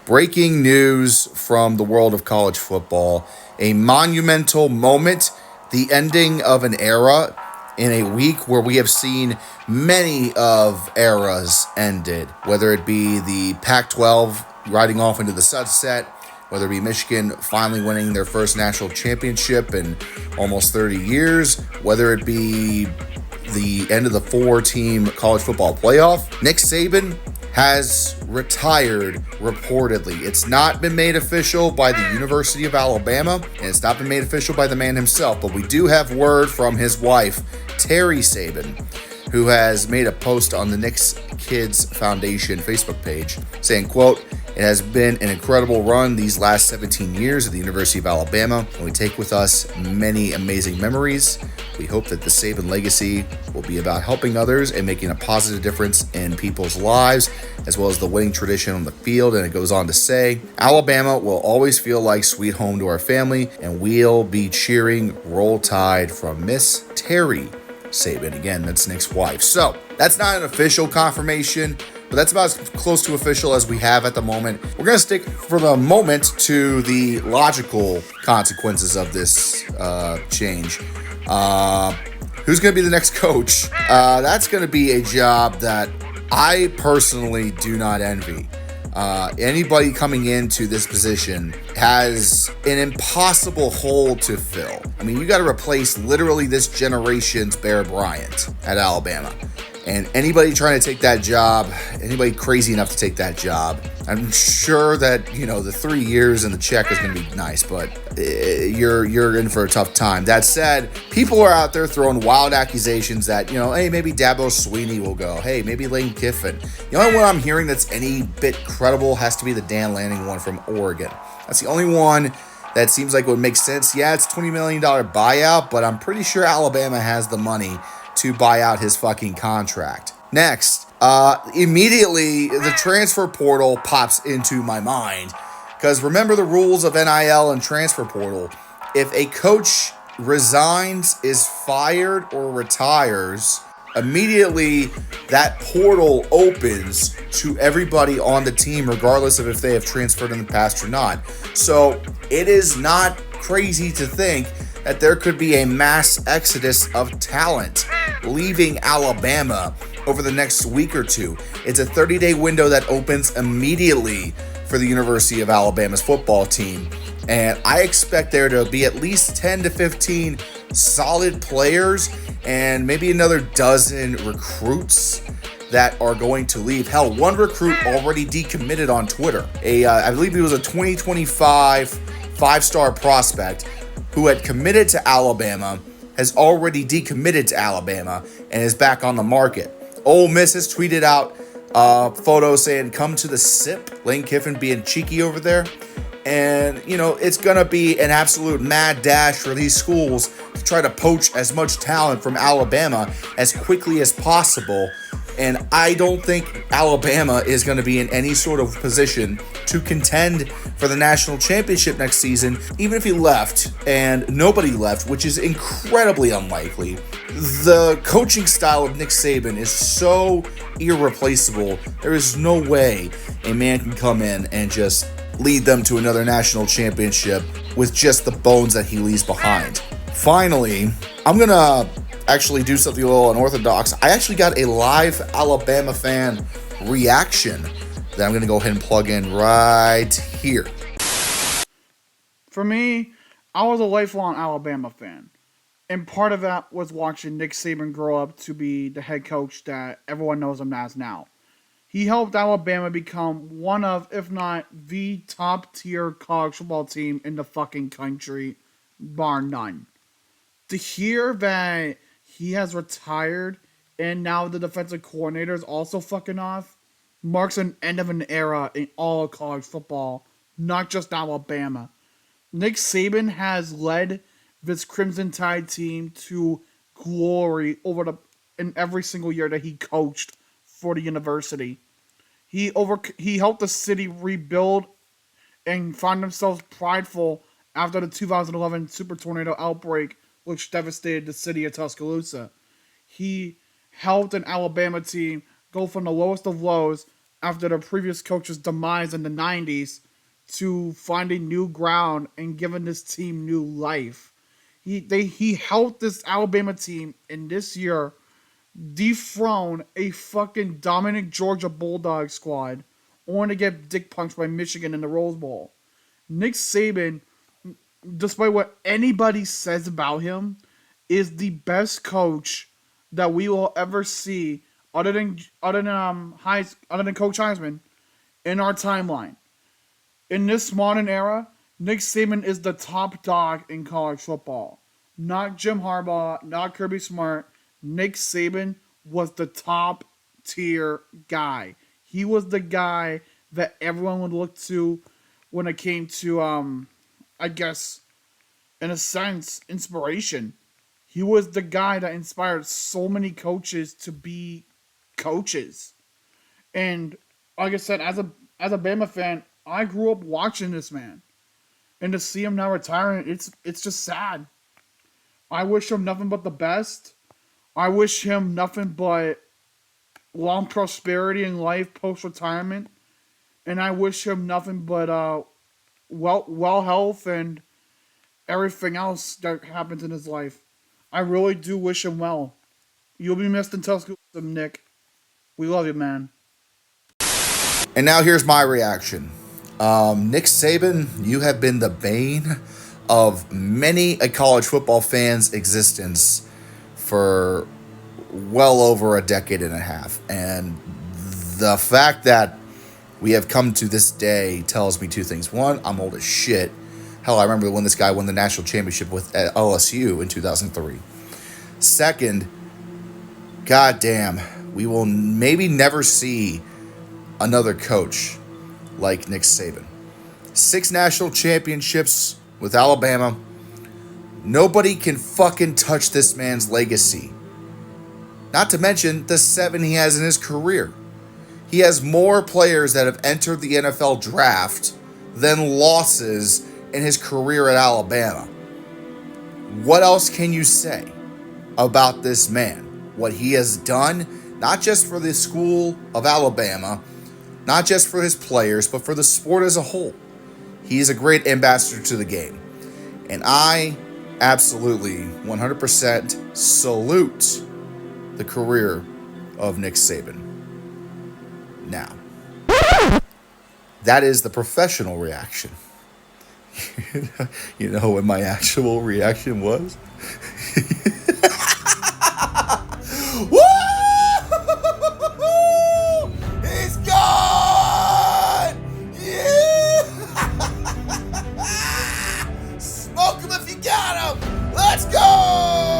Breaking news from the world of college football. A monumental moment, the ending of an era in a week where we have seen many of eras ended, whether it be the Pac 12 riding off into the sunset, whether it be Michigan finally winning their first national championship in almost 30 years, whether it be the end of the four-team college football playoff. Nick Saban has retired reportedly. It's not been made official by the University of Alabama, and it's not been made official by the man himself, but we do have word from his wife, Terry Saban, who has made a post on the Knicks Kids Foundation Facebook page saying, quote, "It has been an incredible run these last 17 years at the University of Alabama, and we take with us many amazing memories. We hope that the Saban legacy will be about helping others and making a positive difference in people's lives, as well as the winning tradition on the field." And it goes on to say, "Alabama will always feel like sweet home to our family, and we'll be cheering Roll Tide from Miss Terry Saban." Again, that's Nick's wife. So that's not an official confirmation, but that's about as close to official as we have at the moment. We're going to stick for the moment to the logical consequences of this change. Who's going to be the next coach? That's going to be a job that I personally do not envy. Anybody coming into this position has an impossible hole to fill. I mean, you got to replace literally this generation's Bear Bryant at Alabama. And anybody trying to take that job, anybody crazy enough to take that job, I'm sure that, the 3 years and the check is going to be nice, but you're in for a tough time. That said, people are out there throwing wild accusations that, hey, maybe Dabo Sweeney will go. Hey, maybe Lane Kiffin. The only one I'm hearing that's any bit credible has to be the Dan Lanning one from Oregon. That's the only one that seems like it would make sense. Yeah, it's $20 million buyout, but I'm pretty sure Alabama has the money to buy out his fucking contract. Next, immediately the transfer portal pops into my mind, because remember the rules of NIL and transfer portal. If a coach resigns, is fired, or retires, immediately that portal opens to everybody on the team, regardless of if they have transferred in the past or not. So it is not crazy to think that there could be a mass exodus of talent leaving Alabama over the next week or two. It's a 30-day window that opens immediately for the University of Alabama's football team. And I expect there to be at least 10 to 15 solid players and maybe another dozen recruits that are going to leave. Hell, one recruit already decommitted on Twitter. I believe he was a 2025 five-star prospect who had committed to Alabama, has already decommitted to Alabama, and is back on the market. Ole Miss has tweeted out photos saying, "Come to the SIP." Lane Kiffin being cheeky over there. And, it's going to be an absolute mad dash for these schools to try to poach as much talent from Alabama as quickly as possible. And I don't think Alabama is going to be in any sort of position to contend for the national championship next season, even if he left and nobody left, which is incredibly unlikely. The coaching style of Nick Saban is so irreplaceable. There is no way a man can come in and just lead them to another national championship with just the bones that he leaves behind. Finally, I'm going to actually do something a little unorthodox. I actually got a live Alabama fan reaction that I'm going to go ahead and plug in right here. For me, I was a lifelong Alabama fan. And part of that was watching Nick Saban grow up to be the head coach that everyone knows him as now. He helped Alabama become one of, if not the top tier college football team in the fucking country, bar none. To hear that he has retired and now the defensive coordinator is also fucking off marks an end of an era in all of college football, not just Alabama. Nick Saban has led this Crimson Tide team to glory in every single year that he coached for the university. He helped the city rebuild and find themselves prideful after the 2011 super tornado outbreak, which devastated the city of Tuscaloosa. He helped an Alabama team go from the lowest of lows after the previous coach's demise in the 90s to finding new ground and giving this team new life. He helped this Alabama team in this year dethrone a fucking dominant Georgia Bulldog squad, only to get dick punched by Michigan in the Rose Bowl. Nick Saban, despite what anybody says about him, is the best coach that we will ever see, other than Coach Heisman, in our timeline. In this modern era, Nick Saban is the top dog in college football. Not Jim Harbaugh, not Kirby Smart. Nick Saban was the top tier guy. He was the guy that everyone would look to when it came to, I guess, in a sense, inspiration. He was the guy that inspired so many coaches to be coaches. And like I said, as a Bama fan, I grew up watching this man, and to see him now retiring, it's just sad. I wish him nothing but the best. I wish him nothing but long prosperity in life post retirement, and I wish him nothing but well health and everything else that happens in his life. I really do wish him well. You'll be missed in Tuscaloosa, Nick. We love you, man. And now here's my reaction. Nick Saban, you have been the bane of many a college football fan's existence for well over a decade and a half. And the fact that we have come to this day tells me two things. One, I'm old as shit. Hell, I remember when this guy won the national championship with at LSU in 2003. Second, goddamn, we will maybe never see another coach like Nick Saban. 6 national championships with Alabama. Nobody can fucking touch this man's legacy. Not to mention the 7 he has in his career. He has more players that have entered the NFL draft than losses in his career at Alabama. What else can you say about this man? What he has done, not just for the school of Alabama, not just for his players, but for the sport as a whole. He is a great ambassador to the game. And I absolutely 100% salute the career of Nick Saban. Now, that is the professional reaction. You know what my actual reaction was? Woo! He's gone! Yeah! Smoke him if you got him! Let's go!